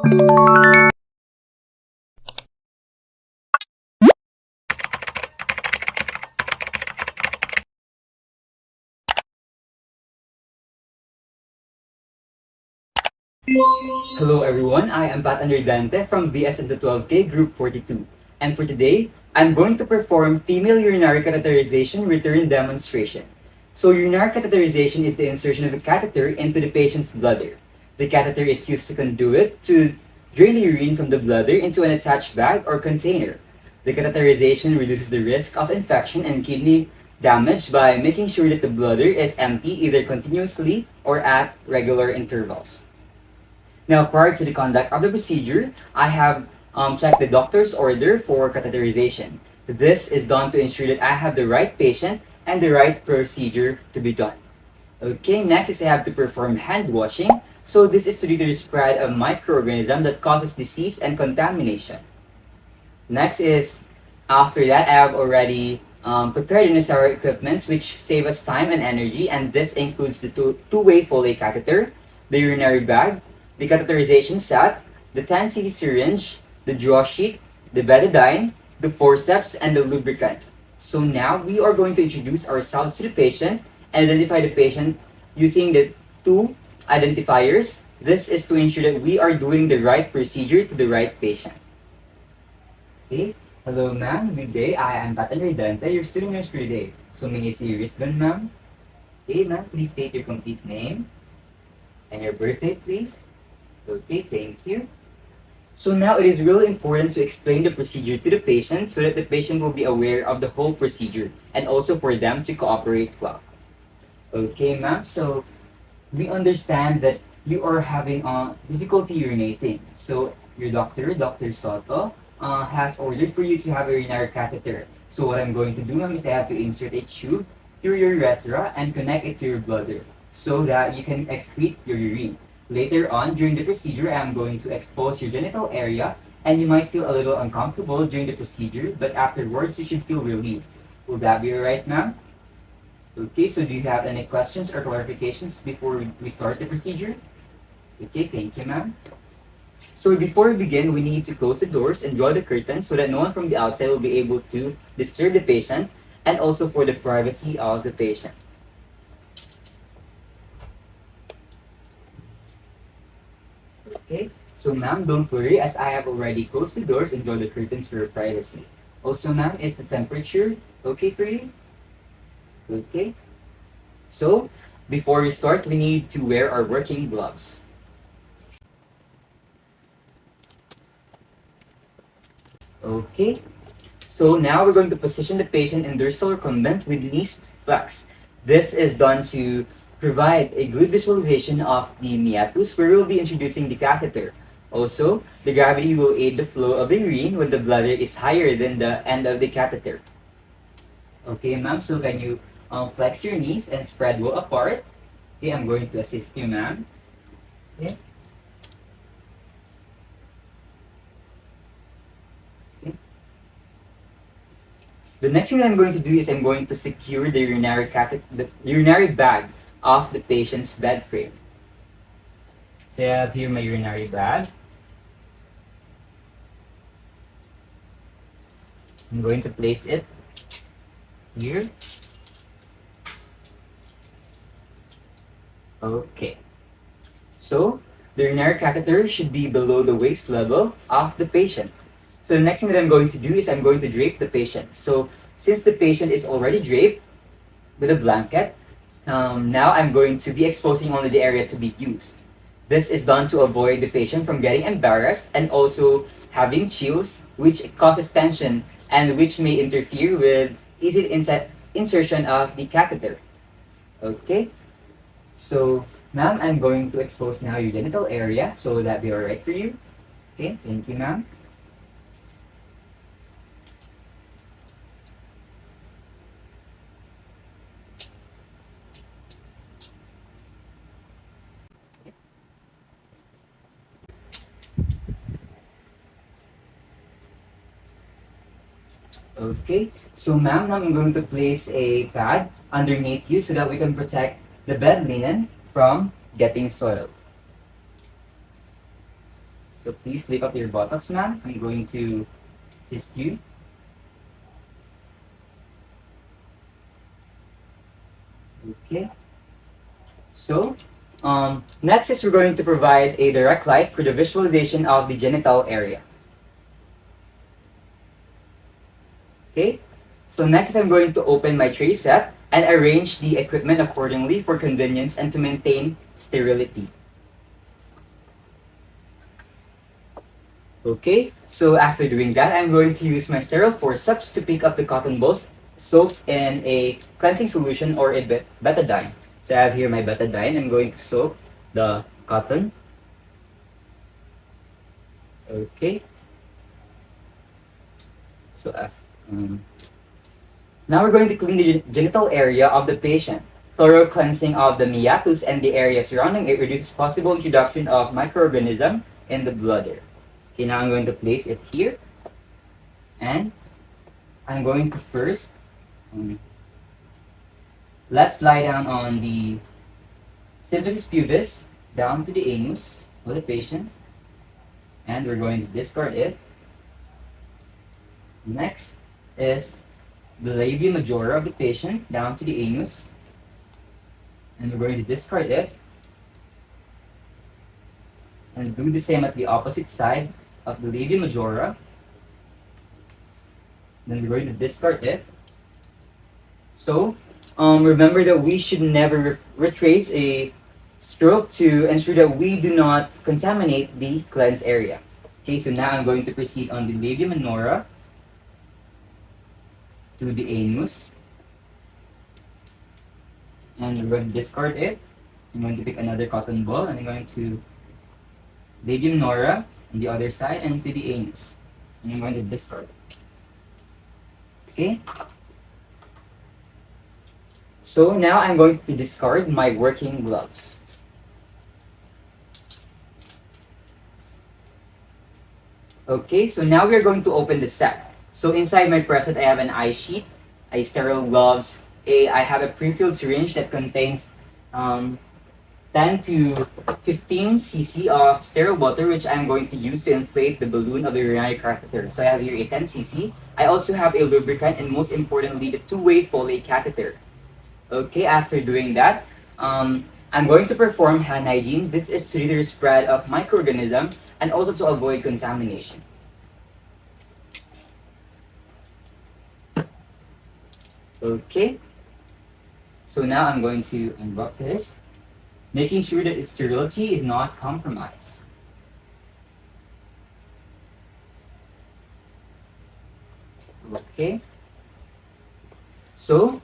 Hello everyone, I am Pat Dante from BS into 12K Group 42. And for today, I'm going to perform female urinary catheterization return demonstration. So urinary catheterization is the insertion of a catheter into the patient's bladder. The catheter is used as a conduit to drain the urine from the bladder into an attached bag or container. The catheterization reduces the risk of infection and kidney damage by making sure that the bladder is empty either continuously or at regular intervals. Now, prior to the conduct of the procedure, I have checked the doctor's order for catheterization. This is done to ensure that I have the right patient and the right procedure to be done. Okay, next is I have to perform hand washing. So this is to do the spread of microorganism that causes disease and contamination. Next is, after that, I have already prepared the necessary equipments which save us time and energy, and this includes the two-way Foley catheter, the urinary bag, the catheterization set, the 10 cc syringe, the draw sheet, the betadine, the forceps, and the lubricant. So now we are going to introduce ourselves to the patient and identify the patient using the two identifiers. This is to ensure that we are doing the right procedure to the right patient. Okay. Hello, ma'am. Good day. I am Patan Dante, your student nurse for today. So may I see your wristband, ma'am? Okay, ma'am. Please state your complete name and your birthday, please. Okay, thank you. So now it is really important to explain the procedure to the patient so that the patient will be aware of the whole procedure and also for them to cooperate well. Okay, ma'am. So we understand that you are having difficulty urinating. So your doctor, Dr. Soto, has ordered for you to have a urinary catheter. So what I'm going to do, ma'am, is I have to insert a tube through your urethra and connect it to your bladder so that you can excrete your urine. Later on, during the procedure, I'm going to expose your genital area and you might feel a little uncomfortable during the procedure, but afterwards you should feel relieved. Will that be alright, ma'am? Okay, so do you have any questions or clarifications before we start the procedure? Okay, thank you, ma'am. So before we begin, we need to close the doors and draw the curtains so that no one from the outside will be able to disturb the patient and also for the privacy of the patient. Okay, so ma'am, don't worry as I have already closed the doors and drawn the curtains for your privacy. Also, ma'am, is the temperature okay for you? Okay. So, before we start, we need to wear our working gloves. Okay. So now we're going to position the patient in dorsal recumbent with knees flexed. This is done to provide a good visualization of the meatus where we'll be introducing the catheter. Also, the gravity will aid the flow of the urine when the bladder is higher than the end of the catheter. Okay, ma'am, so can you flex your knees and spread well apart? Okay, I'm going to assist you, ma'am. Okay. Okay. The next thing that I'm going to do is I'm going to secure the urinary bag of the patient's bed frame. So I have here my urinary bag. I'm going to place it here. Okay. So the urinary catheter should be below the waist level of the patient. So the next thing that I'm going to do is I'm going to drape the patient. So since the patient is already draped with a blanket, now I'm going to be exposing only the area to be used. This is done to avoid the patient from getting embarrassed and also having chills, which causes tension and which may interfere with easy insertion of the catheter. Okay, so ma'am, I'm going to expose now your genital area, so will that be alright for you? Okay, thank you, ma'am. Okay, so ma'am, now I'm going to place a pad underneath you so that we can protect the bed linen from getting soiled. So please lift up your buttocks, ma'am. I'm going to assist you. Okay. So, next is we're going to provide a direct light for the visualization of the genital area. Okay. So next I'm going to open my tray set and arrange the equipment accordingly for convenience and to maintain sterility. Okay, so after doing that, I'm going to use my sterile forceps to pick up the cotton balls soaked in a cleansing solution or a betadine. So I have here my betadine. I'm going to soak the cotton. Okay. So now we're going to clean the genital area of the patient. Thorough cleansing of the meatus and the area surrounding it reduces possible introduction of microorganism in the bladder. Okay, now I'm going to place it here. And I'm going to first, let's lie down on the symphysis pubis down to the anus of the patient. And we're going to discard it. Next is the labia majora of the patient down to the anus. And we're going to discard it. And do the same at the opposite side of the labia majora. Then we're going to discard it. So, remember that we should never retrace a stroke to ensure that we do not contaminate the cleansed area. Okay, so now I'm going to proceed on the labia minora to the anus. And we're going to discard it. I'm going to pick another cotton ball and I'm going to labia minora on the other side and to the anus. And I'm going to discard it. Okay? So now I'm going to discard my working gloves. Okay, so now we're going to open the set. So inside my present, I have an eye sheet, a sterile gloves, I have a pre-filled syringe that contains 10 to 15 cc of sterile water, which I'm going to use to inflate the balloon of the urinary catheter. So I have here a 10 cc. I also have a lubricant and most importantly, the two-way Foley catheter. Okay, after doing that, I'm going to perform hand hygiene. This is to reduce spread of microorganism and also to avoid contamination. Okay, so now I'm going to unwrap this, making sure that its sterility is not compromised. Okay, so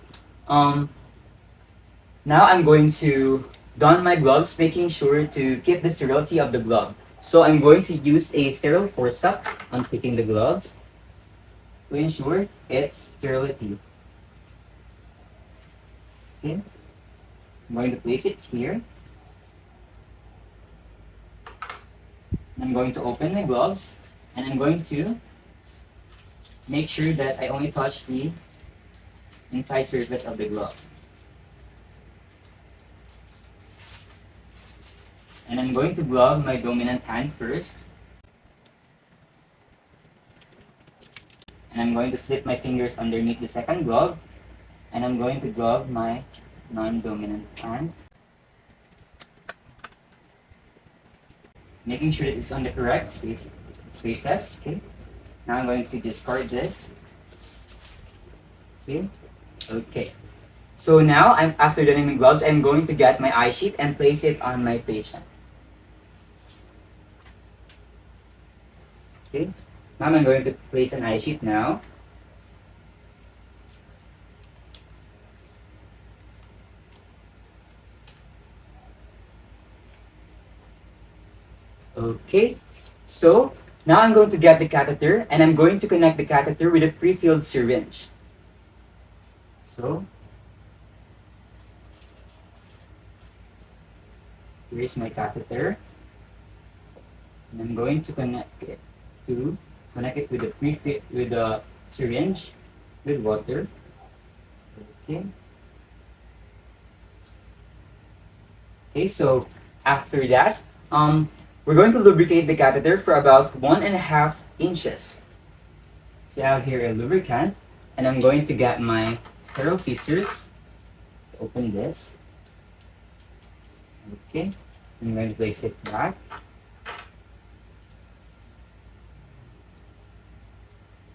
now I'm going to don my gloves, making sure to keep the sterility of the glove. So I'm going to use a sterile forceps on picking the gloves to ensure its sterility. Okay, I'm going to place it here. I'm going to open my gloves and I'm going to make sure that I only touch the inside surface of the glove. And I'm going to glove my dominant hand first. And I'm going to slip my fingers underneath the second glove. And I'm going to glove my non-dominant hand. Making sure that it's on the correct spaces. Okay. Now I'm going to discard this. Okay. Okay. So now, after donning my gloves, I'm going to get my eye sheet and place it on my patient. Okay. Now I'm going to place an eye sheet now. Okay. So now I'm going to get the catheter and I'm going to connect the catheter with a pre-filled syringe. So here's my catheter. And I'm going to connect it with the syringe with water. Okay. Okay, so after that, we're going to lubricate the catheter for about 1.5 inches. So I have here a lubricant, and I'm going to get my sterile scissors to open this. Okay, I'm going to place it back.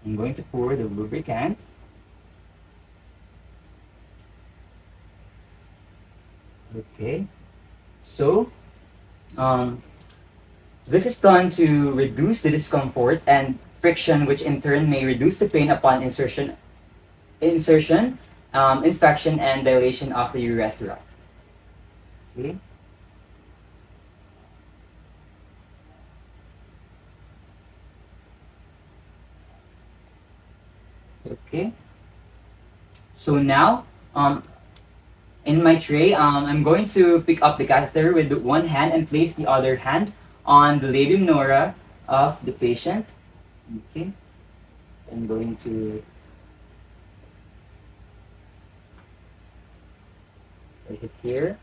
I'm going to pour the lubricant. Okay, so this is done to reduce the discomfort and friction, which in turn may reduce the pain upon insertion, infection, and dilation of the urethra. Okay. Okay. So now, in my tray, I'm going to pick up the catheter with one hand and place the other hand on the labia minora of the patient. Okay. So I'm going to place it here.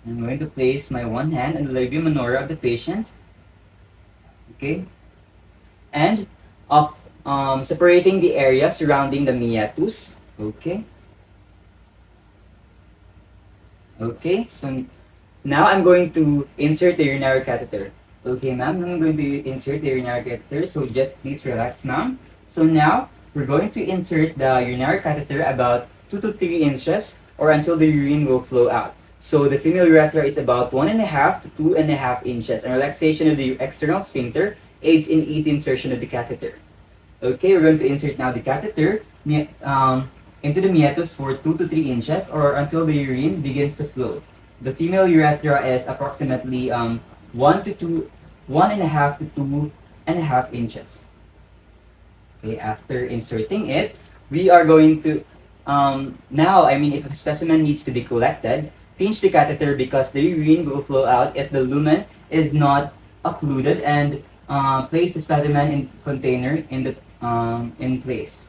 I'm going to place my one hand on the labia minora of the patient. Okay. And of separating the area surrounding the meatus. Okay. Okay. So now I'm going to insert the urinary catheter. Okay, ma'am, I'm going to insert the urinary catheter. So just please relax, ma'am. So now we're going to insert the urinary catheter about 2 to 3 inches or until the urine will flow out. So the female urethra is about 1.5 to 2.5 inches, and relaxation of the external sphincter aids in easy insertion of the catheter. Okay, we're going to insert now the catheter into the meatus for 2 to 3 inches or until the urine begins to flow. The female urethra is approximately 1.5 to 2.5 inches. Okay, after inserting it, we are going to now, I mean, if a specimen needs to be collected, pinch the catheter because the urine will flow out if the lumen is not occluded, and place the specimen in container in place.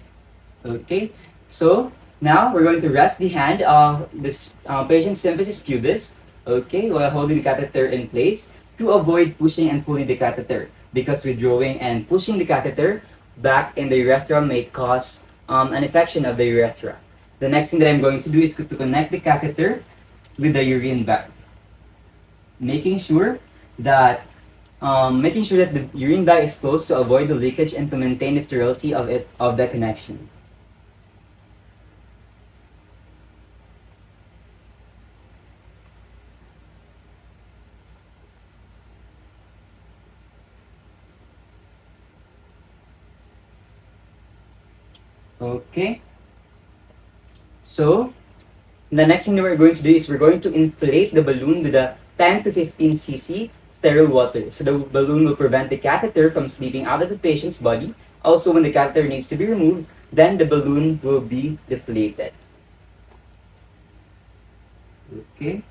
Okay, so now we're going to rest the hand of this patient's symphysis pubis. Okay, while holding the catheter in place to avoid pushing and pulling the catheter, because withdrawing and pushing the catheter back in the urethra may cause an infection of the urethra. The next thing that I'm going to do is to connect the catheter with the urine bag, making sure that the urine bag is closed to avoid the leakage and to maintain the sterility of the connection. Okay. So the next thing that we're going to do is we're going to inflate the balloon with a 10 to 15 cc sterile water. So the balloon will prevent the catheter from slipping out of the patient's body. Also, when the catheter needs to be removed, then the balloon will be deflated. Okay.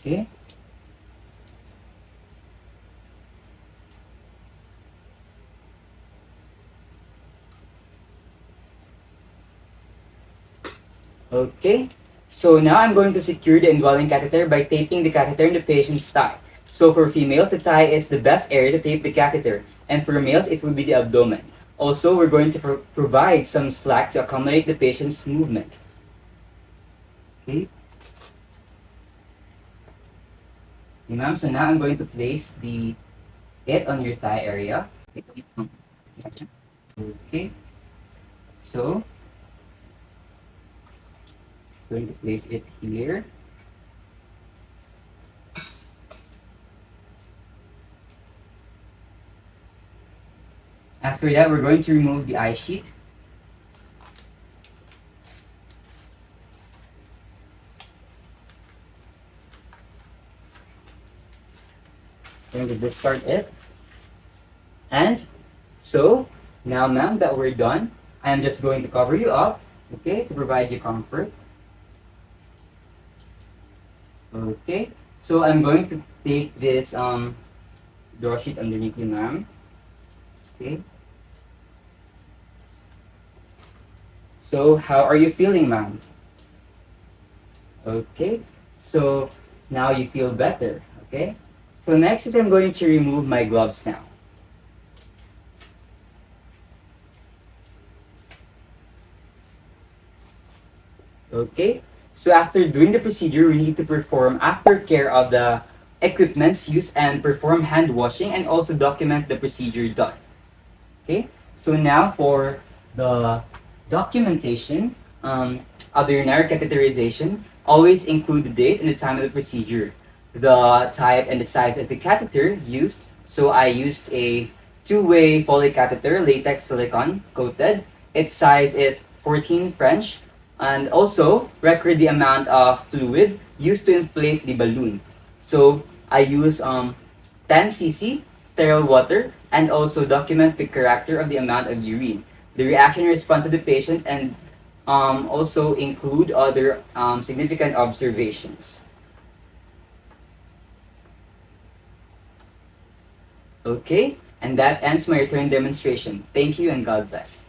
Okay. Okay. So now I'm going to secure the indwelling catheter by taping the catheter in the patient's thigh. So for females, the thigh is the best area to tape the catheter, and for males, it will be the abdomen. Also, we're going to provide some slack to accommodate the patient's movement. Okay. Okay, ma'am. So now I'm going to place it on your thigh area. Okay. So going to place it here. After that, we're going to remove the eye sheet. going to discard it. And so, now ma'am, that we're done, I'm just going to cover you up, okay, to provide you comfort. Okay, so I'm going to take this draw sheet underneath you, ma'am. Okay. So, how are you feeling, ma'am? Okay. So, now you feel better. Okay. So, next is I'm going to remove my gloves now. Okay. So, after doing the procedure, we need to perform aftercare of the equipments used and perform hand washing and also document the procedure done. Okay, so now for the documentation of the urinary catheterization, always include the date and the time of the procedure, the type and the size of the catheter used. So I used a two-way Foley catheter, latex silicone coated. Its size is 14 French, and also record the amount of fluid used to inflate the balloon. So I use 10 cc sterile water, and also document the character of the amount of urine, the reaction and response of the patient, and also include other significant observations. Okay, and that ends my return demonstration. Thank you and God bless.